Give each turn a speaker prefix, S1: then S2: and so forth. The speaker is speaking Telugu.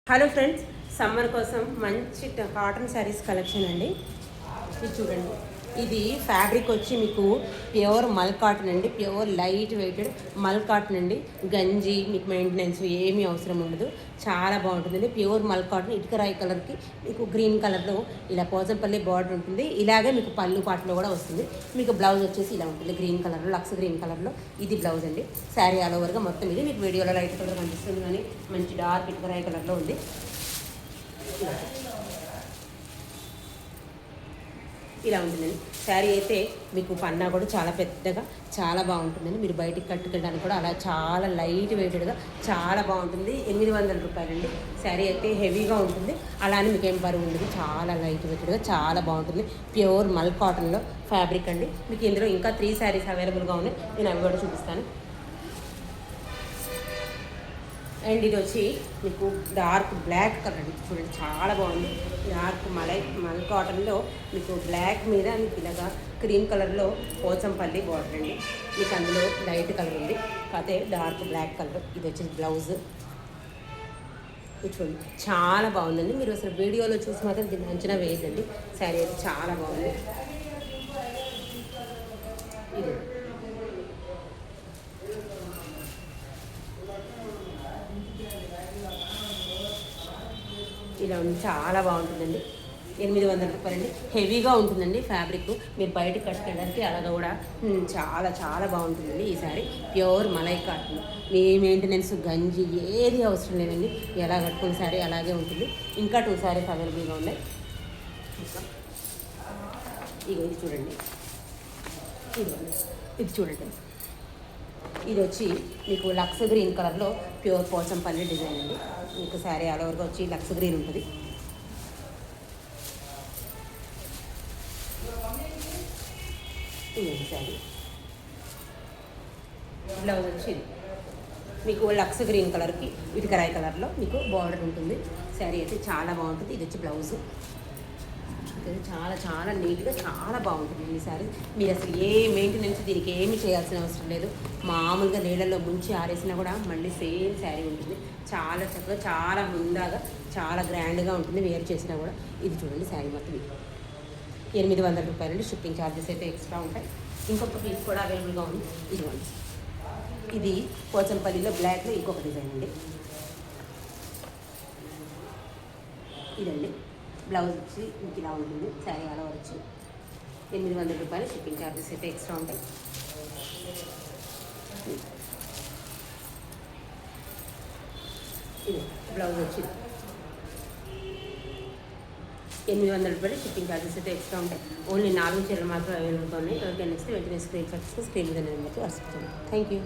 S1: హలో ఫ్రెండ్స్, సమ్మర్ కోసం మంచి కాటన్ శారీస్ కలెక్షన్ అండి. ఇది చూడండి, ఇది ఫ్యాబ్రిక్ వచ్చి మీకు ప్యూర్ మల్ కాటన్ అండి. ప్యూర్ లైట్ వెయిటెడ్ మల్ కాటన్ అండి. గంజి మీకు మెయింటెనెన్స్ ఏమీ అవసరం ఉండదు. చాలా బాగుంటుందండి. ప్యూర్ మల్ కాటన్ ఇటుక రాయి కలర్కి మీకు గ్రీన్ కలర్లో ఇలా పోచంపల్లి బార్డర్ ఉంటుంది. ఇలాగే మీకు పళ్ళు పాటలో కూడా వస్తుంది. మీకు బ్లౌజ్ వచ్చేసి ఇలా ఉంటుంది గ్రీన్ కలర్లో, లక్స్ గ్రీన్ కలర్లో. ఇది బ్లౌజ్ అండి. శారీ ఆల్ ఓవర్గా మొత్తం ఇది మీకు వీడియోలో లైట్ కలర్ కనిపిస్తుంది, కానీ మంచి డార్క్ ఇటుక రాయి కలర్లో ఉంది. ఇలా ఉంటుందండి శారీ. అయితే మీకు పన్నా కూడా చాలా పెద్దగా చాలా బాగుంటుందండి. మీరు బయటికి కట్టుకెళ్ళడానికి కూడా అలా చాలా లైట్ వెయిటెడ్గా చాలా బాగుంటుంది. 800 రూపాయలండి శారీ. అయితే హెవీగా ఉంటుంది, అలానే మీకు ఏం బరువు ఉండదు. చాలా లైట్ వెయిటెడ్గా చాలా బాగుంటుంది. ప్యూర్ మల్ కాటన్లో ఫ్యాబ్రిక్ అండి. మీకు ఇందులో ఇంకా 3 శారీస్ అవైలబుల్గా ఉన్నాయి. నేను అవి కూడా చూపిస్తాను. అండ్ ఇది వచ్చి మీకు డార్క్ బ్లాక్ కలర్ అండి. చూడండి చాలా బాగుంది. డార్క్ మల్ కాటన్లో మీకు బ్లాక్ మీద మీకు ఇలాగా క్రీమ్ కలర్లో పోచంపల్లి బార్డర్ అండి. మీకు అందులో లైట్ కలర్ ఉంది, కాకపోతే డార్క్ బ్లాక్ కలర్. ఇది వచ్చేసి బ్లౌజ్. చూడండి చాలా బాగుందండి. మీరు అసలు వీడియోలో చూసి మాత్రం దీన్ని అంచనా వేయదండి. శారీ అయితే చాలా బాగుంది. ఇది ఇలా ఉంది, చాలా బాగుంటుందండి. 800 రూపాయలండి. హెవీగా ఉంటుందండి ఫ్యాబ్రిక్. మీరు బయటకు కట్టుకెళ్ళడానికి అలాగా కూడా చాలా చాలా బాగుంటుందండి. ఈ సారీ ప్యూర్ మలై కాటన్. మీ మెయింటెనెన్స్ గంజి ఏది అవసరం లేదండి. ఎలా కట్టుకున్న సారీ అలాగే ఉంటుంది. ఇంకా 2 శారీస్ అవైలబుల్గా ఉన్నాయి. ఇది చూడండి, ఇది చూడండి. ఇది వచ్చి మీకు లక్స్ గ్రీన్ కలర్లో ప్యూర్ పోచంపల్లి డిజైన్ అండి. మీకు శారీ ఆల్ ఓవర్గా వచ్చి లక్స్ గ్రీన్ ఉంటుంది. ఇది శారీ బ్లౌజ్ వచ్చి మీకు లక్స్ గ్రీన్ కలర్కి ఇటుకరాయి కలర్లో మీకు బార్డర్ ఉంటుంది. శారీ అయితే చాలా బాగుంటుంది. ఇది వచ్చి బ్లౌజ్. చాలా చాలా నీట్గా చాలా బాగుంటుంది ఈ శారీ. మీరు అసలు ఏ మెయింటెనెన్స్ దీనికి ఏమి చేయాల్సిన అవసరం లేదు. మామూలుగా నీళ్ళల్లో ముంచి ఆరేసినా కూడా మళ్ళీ సేమ్ శారీ ఉంటుంది. చాలా చక్కగా చాలా ముందాగా చాలా గ్రాండ్గా ఉంటుంది వేర్ చేసినా కూడా. ఇది చూడండి శారీ మొత్తం 800 రూపాయలండి. షిప్పింగ్ ఛార్జెస్ అయితే ఎక్స్ట్రా ఉంటాయి. ఇంకొక పీస్ కూడా అవైలబుల్గా ఉంది. ఇదిగోండి, ఇది పోచంపల్లిలో బ్లాక్లో ఇంకొక డిజైన్ అండి. ఇదండి బ్లౌజ్ వచ్చి మీకు ఇలా ఉంటుంది. శారీ అలా వచ్చి 800 రూపాయలు. షిప్పింగ్ ఛార్జెస్ అయితే ఎక్స్ట్రా ఉంటాయి. ఇది బ్లౌజ్ వచ్చి 800 రూపాయలు. షిప్పింగ్ ఛార్జెస్ అయితే ఎక్స్ట్రా ఉంటాయి. ఓన్లీ 4 చీరలు మాత్రం అవైలబుల్గా ఉన్నాయి. ఎవరికైనా నెక్స్ట్ వెంటనే స్క్రీన్ షాట్ స్క్రీన్ మీద నెంబర్కి వాట్సాప్ చేయండి. Thank you.